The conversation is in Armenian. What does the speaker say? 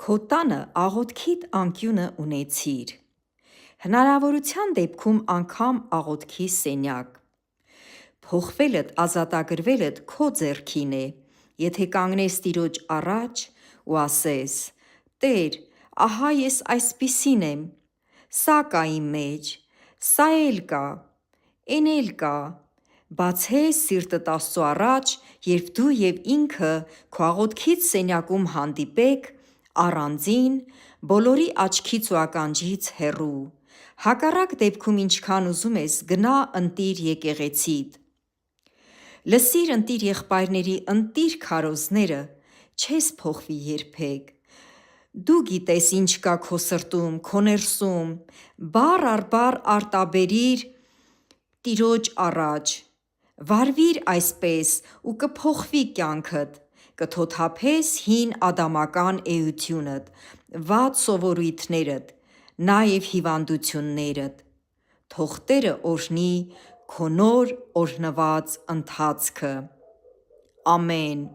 Քո տանը աղոթքիդ անկյունը ունեցիր։ Հնարավորության դեպքում անգամ աղոթքի սենյակ։ Փոխվելդ, ազատագրվելդ քո ձեռքին է, եթե կանգնես Տիրոջ առաջ ու ասես. «Տեր, ահա ես այսպիսին եմ, սա կա իմ մեջ, սա էլ կա, էն էլ կա», բացես սիրտդ Աստծո առաջ, երբ դու և ինքը քո աղոթքից սենյակում հանդիպեք, առանձին, բոլորի աչքից ու ականջից հեռու, հակառակ դեպքում ինչքան ուզում ես գնա ընտիր եկեղեցիդ։ Լսիր ընտիր եղբայրների ընտիր քարոզները, չես փոխվի երբեք։ Դու գիտես ինչ կա քո սրտում, քո ներսում, բառ առ բառ արտաբերիր Տիրոջ առաջ, վարվիր այսպես ու կփոխվի կյանքդ, կթոթափես հին ադամական էությունդ, վատ սովորույթներդ, նաև հիվանդություններդ։ Թող Տերը օրհնի քո նոր օրհնված ընթացքը։ Ամեն։